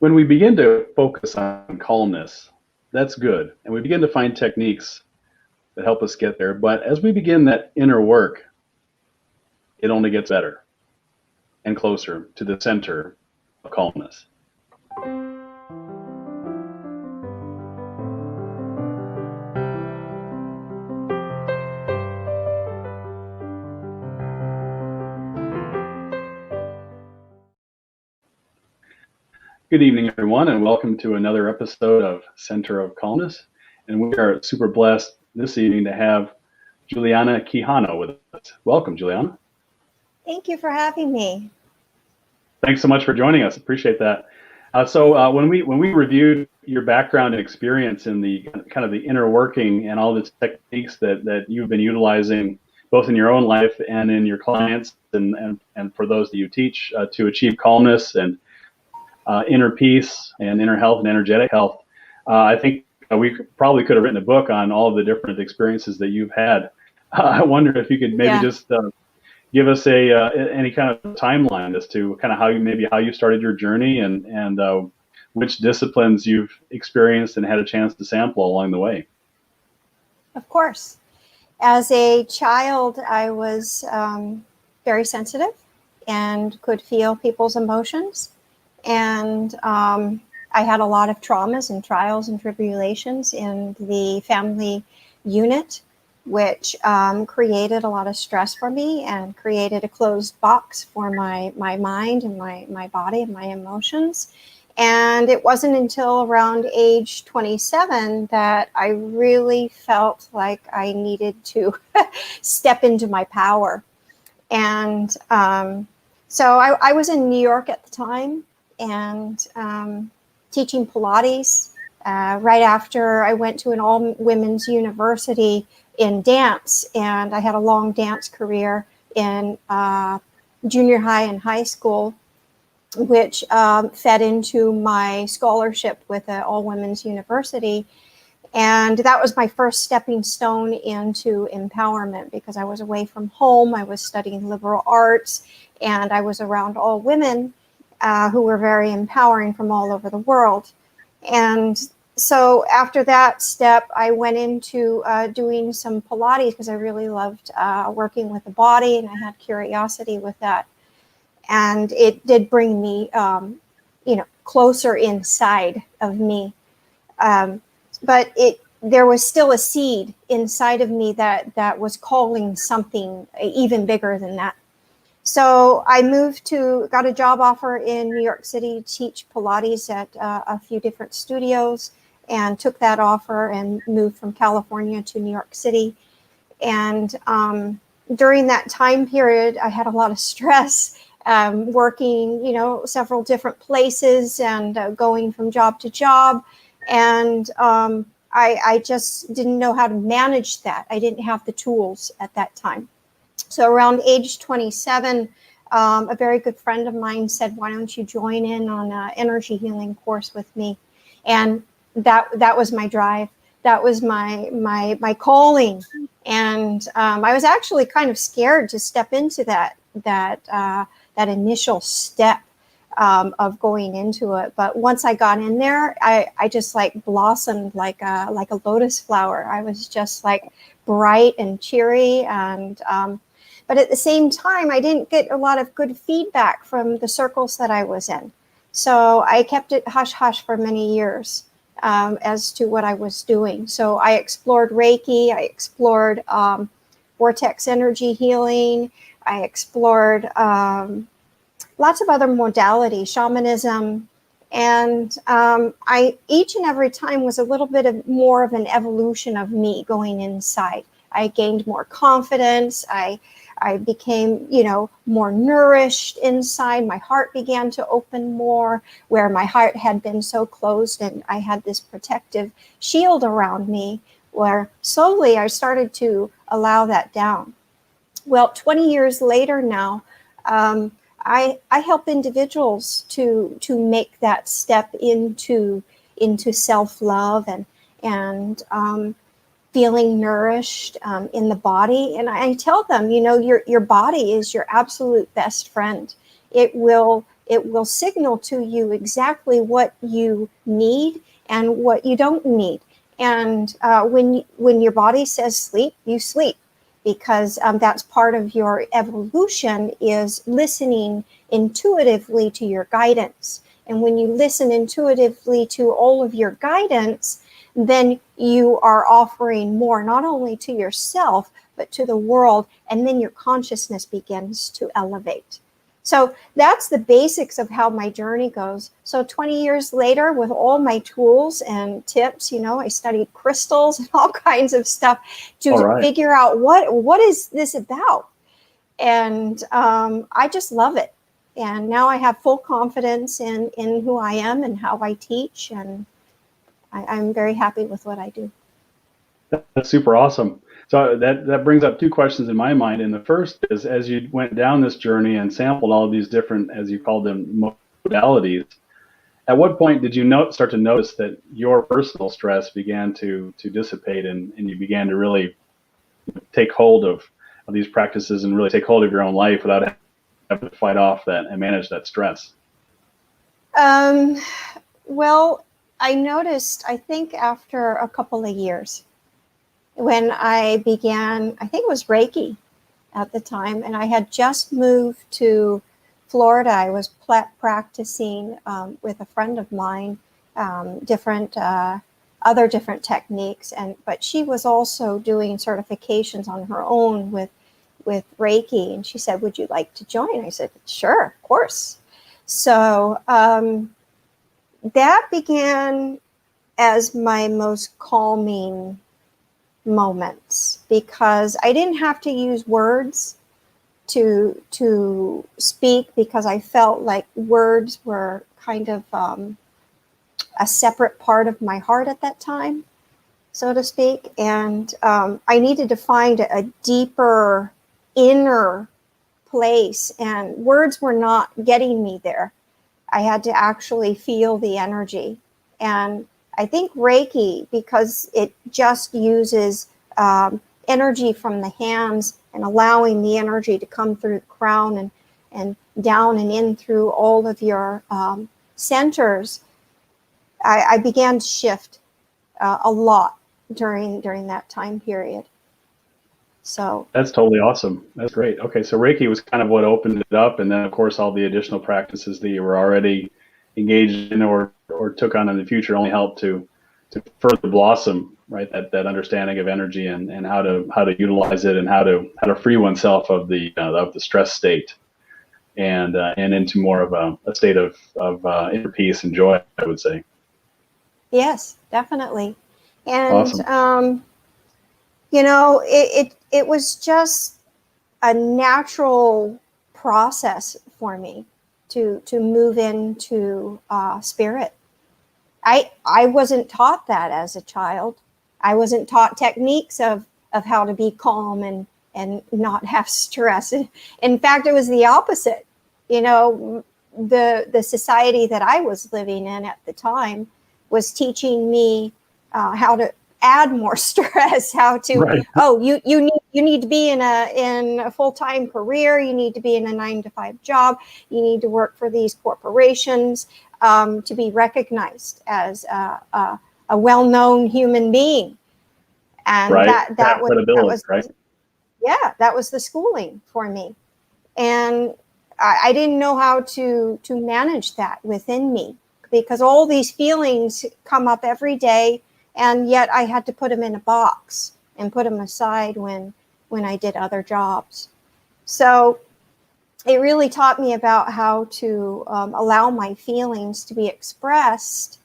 When we begin to focus on calmness, that's good. And we begin to find techniques that help us get there. But as we begin that inner work, it only gets better and closer to the center of calmness. Good evening, everyone, and welcome to another episode of Center of Calmness. And we are super blessed this evening to have Juliana Quijano with us. Welcome, Juliana. Thank you for having me. Thanks so much for joining us. Appreciate that. So when we reviewed your background and experience in the kind of the inner working and all the techniques that you've been utilizing both in your own life and in your clients and for those that you teach to achieve calmness and inner peace and inner health and energetic health, I think we probably could have written a book on all of the different experiences that you've had. I wonder if you could maybe just give us any kind of timeline as to kind of how you started your journey and which disciplines you've experienced and had a chance to sample along the way. Of course. As a child, I was very sensitive and could feel people's emotions. And I had a lot of traumas and trials and tribulations in the family unit, which created a lot of stress for me and created a closed box for my mind and my body and my emotions. And it wasn't until around age 27 that I really felt like I needed to step into my power. And so I was in New York at the time and teaching Pilates right after I went to an all-women's university in dance. And I had a long dance career in junior high and high school, which fed into my scholarship with an all-women's university. And that was my first stepping stone into empowerment because I was away from home. I was studying liberal arts and I was around all women who were very empowering from all over the world. And so after that step, I went into doing some Pilates because I really loved working with the body and I had curiosity with that. And it did bring me, closer inside of me. But there was still a seed inside of me that was calling something even bigger than that. So I got a job offer in New York City to teach Pilates at a few different studios and took that offer and moved from California to New York City. And during that time period, I had a lot of stress working, several different places and going from job to job. And I just didn't know how to manage that. I didn't have the tools at that time. So around age 27, a very good friend of mine said, why don't you join in on an energy healing course with me? And that was my drive. That was my calling. And I was actually kind of scared to step into that initial step of going into it. But once I got in there, I just like blossomed like a lotus flower. I was just like bright and cheery. And but at the same time, I didn't get a lot of good feedback from the circles that I was in. So I kept it hush hush for many years as to what I was doing. So I explored Reiki, I explored vortex energy healing, I explored lots of other modalities, shamanism, and each and every time was a little bit more of an evolution of me going inside. I gained more confidence. I became, more nourished inside. My heart began to open more, where my heart had been so closed, and I had this protective shield around me, where slowly I started to allow that down. Well, 20 years later now, I help individuals to make that step into self-love and feeling nourished in the body. And I tell them, your body is your absolute best friend. It will it will signal to you exactly what you need and what you don't need. And when your body says sleep, you sleep, because that's part of your evolution, is listening intuitively to your guidance. And when you listen intuitively to all of your guidance, then you are offering more, not only to yourself, but to the world. And then your consciousness begins to elevate. So that's the basics of how my journey goes. So 20 years later, with all my tools and tips, I studied crystals and all kinds of stuff to figure out what is this about. And I just love it. And now I have full confidence in who I am and how I teach. And I'm very happy with what I do. That's super awesome. So that brings up two questions in my mind. And the first is, as you went down this journey and sampled all of these different, as you called them, modalities, at what point did you start to notice that your personal stress began to dissipate, and you began to really take hold of these practices and really take hold of your own life without having to fight off that and manage that stress? Well, I noticed, I think after a couple of years, when I began, I think it was Reiki at the time, and I had just moved to Florida. I was practicing with a friend of mine, different other different techniques, but she was also doing certifications on her own with Reiki, and she said, "Would you like to join?" I said, "Sure, of course." So that began as my most calming moments, because I didn't have to use words to speak, because I felt like words were kind of a separate part of my heart at that time, so to speak. And I needed to find a deeper inner place, and words were not getting me there. I had to actually feel the energy. And I think Reiki, because it just uses energy from the hands and allowing the energy to come through the crown and down and in through all of your centers, I began to shift a lot during that time period. So that's totally awesome. That's great. Okay, so Reiki was kind of what opened it up, and then of course all the additional practices that you were already engaged in or took on in the future only helped to further blossom, right? That understanding of energy and how to utilize it, and how to free oneself of the stress state, and into more of a state of inner peace and joy, I would say. Yes, definitely. And awesome. It was just a natural process for me to move into spirit. I wasn't taught that as a child. I wasn't taught techniques of how to be calm and not have stress. In fact, it was the opposite. The society that I was living in at the time was teaching me how to add more stress, how to, right. you need to be in a full-time career, you need to be in a 9-to-5 job, you need to work for these corporations to be recognized as a well-known human being. And right. that was right? Yeah, that was the schooling for me. And I didn't know how to manage that within me, because all these feelings come up every day, and yet I had to put them in a box and put them aside when I did other jobs. So it really taught me about how to allow my feelings to be expressed,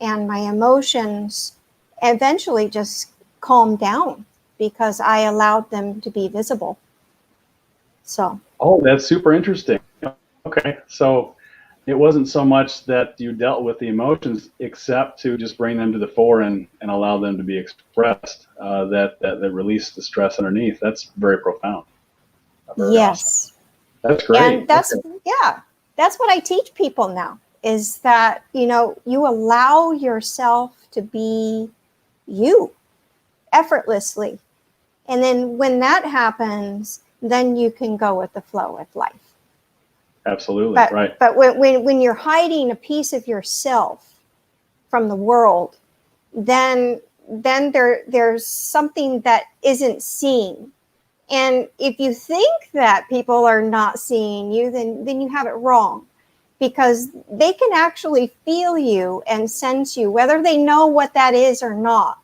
and my emotions eventually just calmed down because I allowed them to be visible. So. Oh, that's super interesting. Okay, so it wasn't so much that you dealt with the emotions, except to just bring them to the fore and allow them to be expressed, that release the stress underneath. That's very profound. Very yes. Awesome. That's great. And that's what I teach people now, is that, you allow yourself to be you effortlessly. And then when that happens, then you can go with the flow of life. Absolutely. But Right. but when you're hiding a piece of yourself from the world, then there's something that isn't seen. And if you think that people are not seeing you, then you have it wrong, because they can actually feel you and sense you, whether they know what that is or not.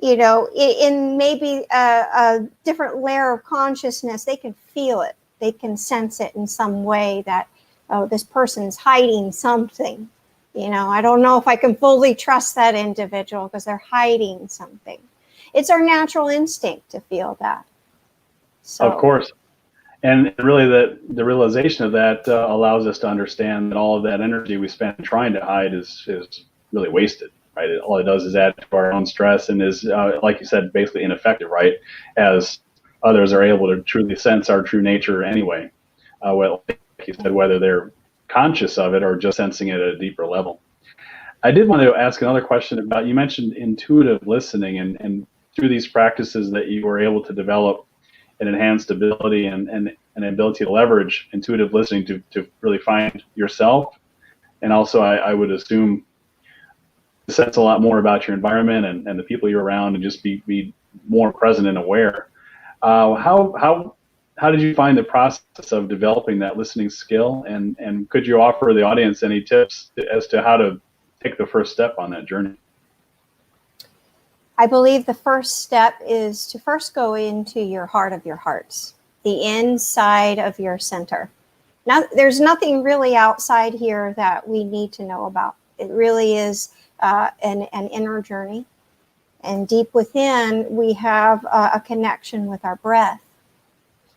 In maybe a different layer of consciousness, they can feel it. They can sense it in some way that, oh, this person's hiding something. I don't know if I can fully trust that individual because they're hiding something. It's our natural instinct to feel that. So, Of course. And really, the realization of that allows us to understand that all of that energy we spend trying to hide is really wasted, right? All it does is add to our own stress and is, like you said, basically ineffective, right? As others are able to truly sense our true nature anyway. Well, like you said, whether they're conscious of it or just sensing it at a deeper level. I did want to ask another question about, you mentioned intuitive listening, and through these practices that you were able to develop an enhanced ability and an ability to leverage intuitive listening to really find yourself. And also, I would assume sense a lot more about your environment and the people you're around, and just be more present and aware. How did you find the process of developing that listening skill? And could you offer the audience any tips as to how to take the first step on that journey? I believe the first step is to first go into your heart of your hearts, the inside of your center. Now, there's nothing really outside here that we need to know about. It really is an inner journey. And deep within, we have a connection with our breath.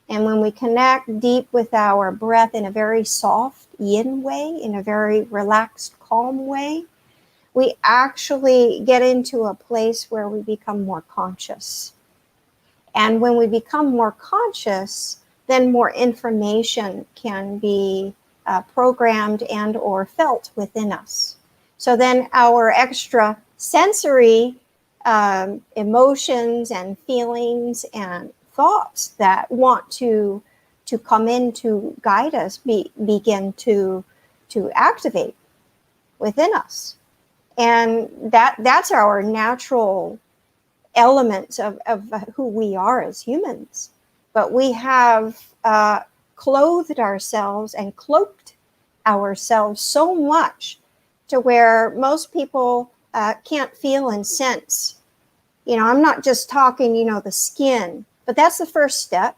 And when we connect deep with our breath in a very soft yin way, in a very relaxed, calm way, we actually get into a place where we become more conscious. And when we become more conscious, then more information can be programmed and or felt within us. So then our extra sensory emotions and feelings and thoughts that want to come in to guide us begin to activate within us. And that's our natural element of who we are as humans. But we have clothed ourselves and cloaked ourselves so much to where most people can't feel and sense. I'm not just talking, the skin, but that's the first step.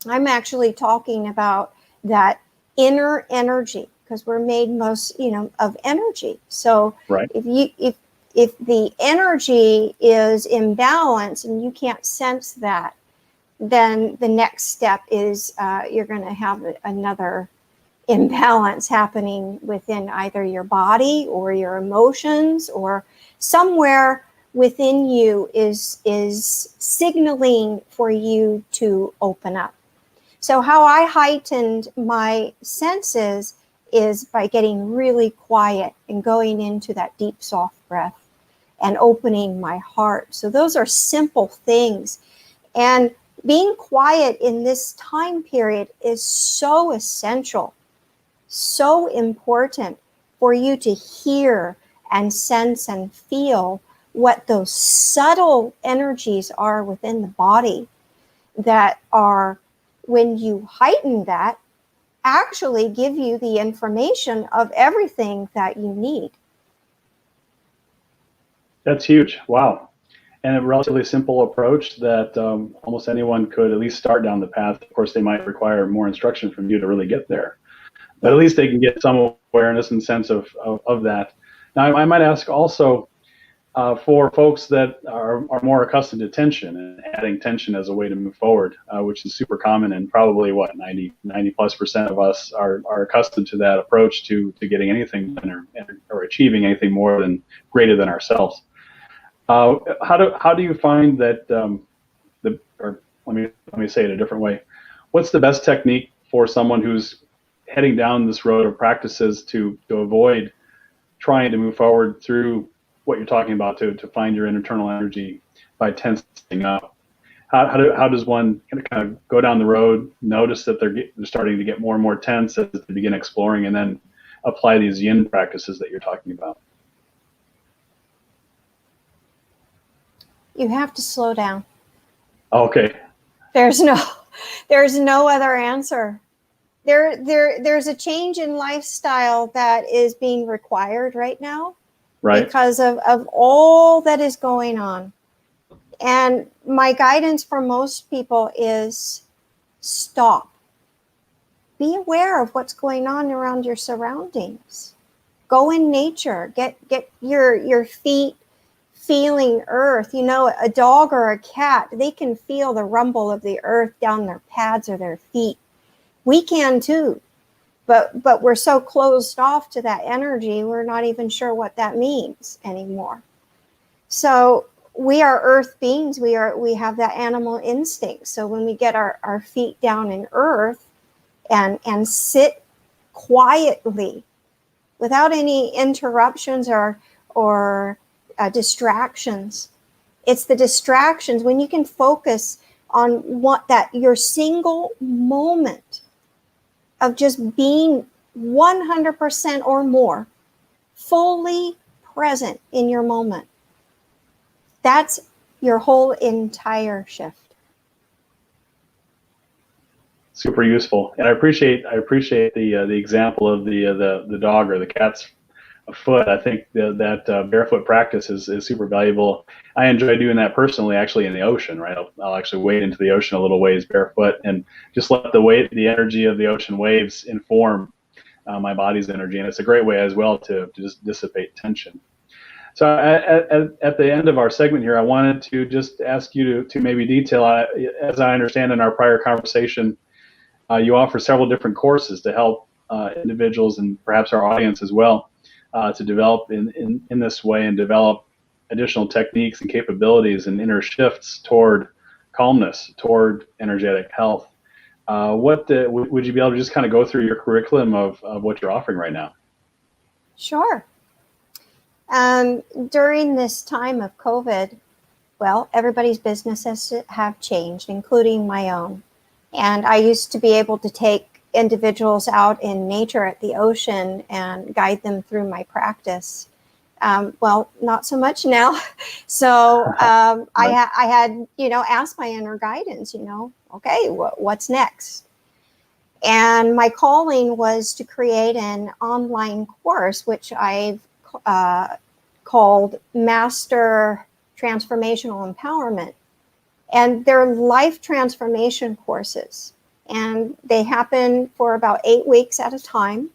I'm actually talking about that inner energy, because we're made most, of energy. So Right. if the energy is imbalanced and you can't sense that, then the next step is you're going to have another imbalance happening within either your body or your emotions, or somewhere within you is signaling for you to open up. So how I heightened my senses is by getting really quiet and going into that deep, soft breath and opening my heart. So those are simple things. And being quiet in this time period is so essential, so important for you to hear and sense and feel what those subtle energies are within the body that are, when you heighten that, actually give you the information of everything that you need. That's huge. Wow. And a relatively simple approach that almost anyone could at least start down the path. Of course, they might require more instruction from you to really get there, but at least they can get some awareness and sense of that. Now, I might ask also, for folks that are more accustomed to tension and adding tension as a way to move forward, which is super common, and probably 90+% of us are accustomed to that approach to getting anything done or achieving anything more than greater than ourselves. How do you find that or let me say it a different way. What's the best technique for someone who's heading down this road of practices to avoid trying to move forward through what you're talking about, to find your internal energy by tensing up? how does one kind of go down the road, notice that they're starting to get more and more tense as they begin exploring, and then apply these yin practices that you're talking about? You have to slow down. Okay. There's no other answer. There's a change in lifestyle that is being required right now, Right. because of all that is going on. And my guidance for most people is stop. Be aware of what's going on around your surroundings. Go in nature. Get your feet feeling earth. You know, a dog or a cat, they can feel the rumble of the earth down their pads or their feet. We can too. But we're so closed off to that energy, we're not even sure what that means anymore. So we are earth beings. We have that animal instinct. So when we get our feet down in earth and sit quietly without any interruptions or distractions. It's the distractions when you can focus on your single moment of just being 100% or more fully present in your moment. That's your whole entire shift. Super useful, and I appreciate the example of the dog or the cat's foot. I think that barefoot practice is super valuable. I enjoy doing that personally, actually in the ocean. Right, I'll actually wade into the ocean a little ways barefoot and just let the energy of the ocean waves inform my body's energy, and it's a great way as well to just dissipate tension. So at the end of our segment here, I wanted to just ask you to maybe detail, as I understand in our prior conversation, you offer several different courses to help individuals and perhaps our audience as well to develop in this way and develop additional techniques and capabilities and inner shifts toward calmness, toward energetic health. Would you be able to just kind of go through your curriculum of what you're offering right now? Sure. During this time of COVID, well, everybody's businesses have changed, including my own. And I used to be able to take individuals out in nature at the ocean and guide them through my practice. Well, not so much now. So I had, asked my inner guidance, okay, what's next? And my calling was to create an online course, which I've called Master Transformational Empowerment. And they're life transformation courses. And they happen for about 8 weeks at a time.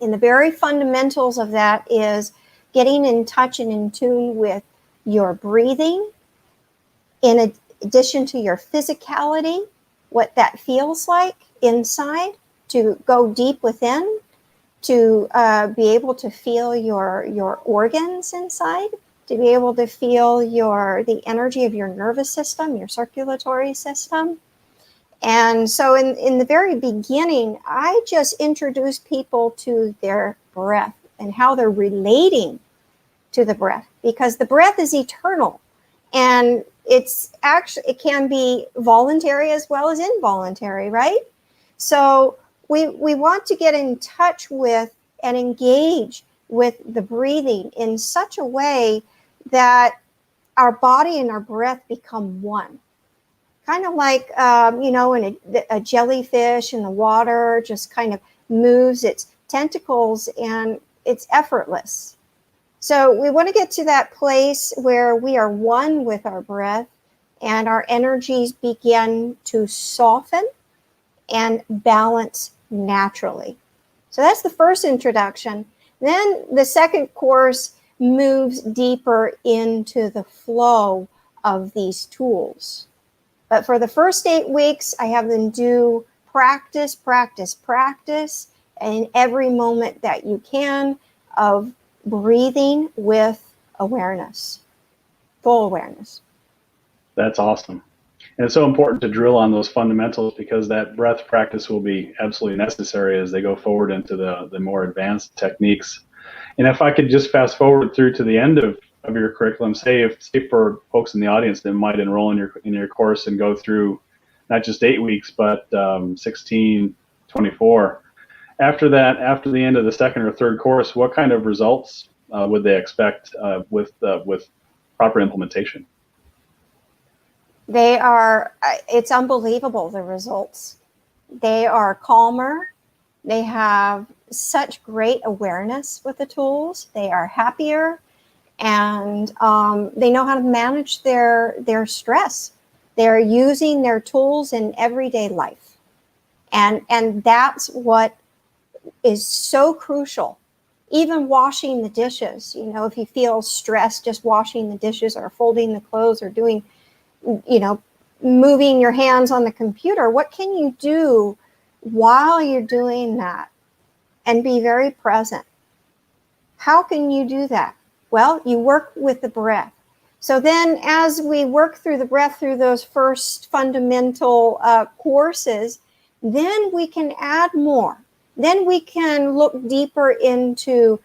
And the very fundamentals of that is getting in touch and in tune with your breathing, in addition to your physicality, what that feels like inside, to go deep within, to be able to feel your organs inside, to be able to feel the energy of your nervous system, your circulatory system. And so in the very beginning, I just introduced people to their breath and how they're relating to the breath, because the breath is eternal. And it can be voluntary as well as involuntary, right? So we want to get in touch with and engage with the breathing in such a way that our body and our breath become one. Kind of like, when a jellyfish in the water just kind of moves its tentacles and it's effortless. So we want to get to that place where we are one with our breath and our energies begin to soften and balance naturally. So that's the first introduction. Then the second course moves deeper into the flow of these tools. But for the first 8 weeks, I have them do practice, practice, practice, in every moment that you can of breathing with awareness, full awareness. That's awesome. And it's so important to drill on those fundamentals, because that breath practice will be absolutely necessary as they go forward into the more advanced techniques. And if I could just fast forward through to the end of of your curriculum, say for folks in the audience that might enroll in your course and go through not just 8 weeks, but 16, 24. After that, after the end of the second or third course, what kind of results would they expect with proper implementation? It's unbelievable, the results. They are calmer. They have such great awareness with the tools. They are happier, and they know how to manage their stress. They're using their tools in everyday life. And that's what is so crucial. Even washing the dishes, if you feel stressed, just washing the dishes or folding the clothes or doing, moving your hands on the computer, what can you do while you're doing that and be very present? How can you do that? Well, you work with the breath. So then as we work through the breath through those first fundamental courses, then we can add more. Then we can look deeper into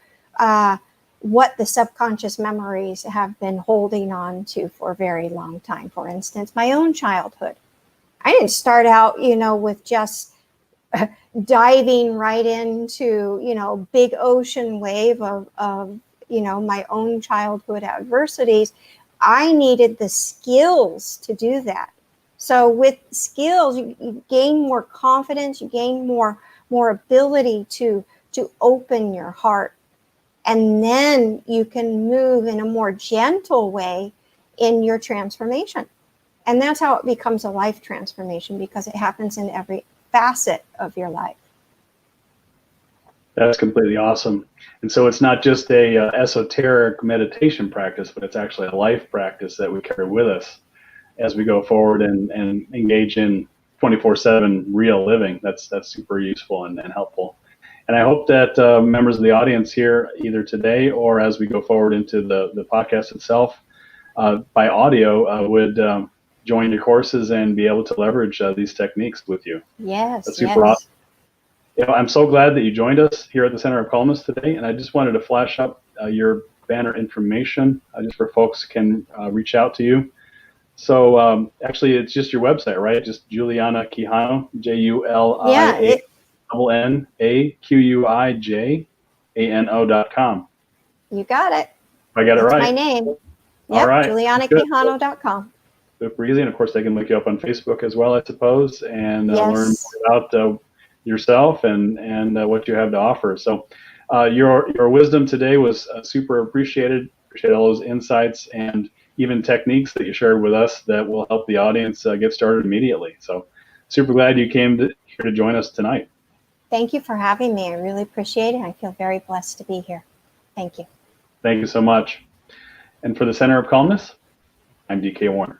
what the subconscious memories have been holding on to for a very long time. For instance, my own childhood. I didn't start out, with just diving right into, big ocean wave of my own childhood adversities. I needed the skills to do that. So with skills, you gain more confidence, you gain more ability to open your heart. And then you can move in a more gentle way in your transformation. And that's how it becomes a life transformation, because it happens in every facet of your life. That's completely awesome. And so it's not just a esoteric meditation practice, but it's actually a life practice that we carry with us as we go forward and engage in 24/7 real living. That's super useful and helpful. And I hope that members of the audience here, either today or as we go forward into the podcast itself, by audio, would join your courses and be able to leverage these techniques with you. Yes, that's super awesome. I'm so glad that you joined us here at the Center of Calmness today, and I just wanted to flash up your banner information just for folks can reach out to you. So actually, it's just your website, right? Just Juliana Quijano, JulianaQuijano.com. You got it. I got it right. My name. Yep, all right. JulianaQuijano.com. Super easy, and of course they can look you up on Facebook as well, I suppose, and learn more about yourself and what you have to offer. So your wisdom today was super appreciated. Appreciate all those insights and even techniques that you shared with us that will help the audience get started immediately. So super glad you came here to join us tonight. Thank you for having me. I really appreciate it. I feel very blessed to be here. Thank you. Thank you so much. And for the Center of Calmness, I'm DK Warner.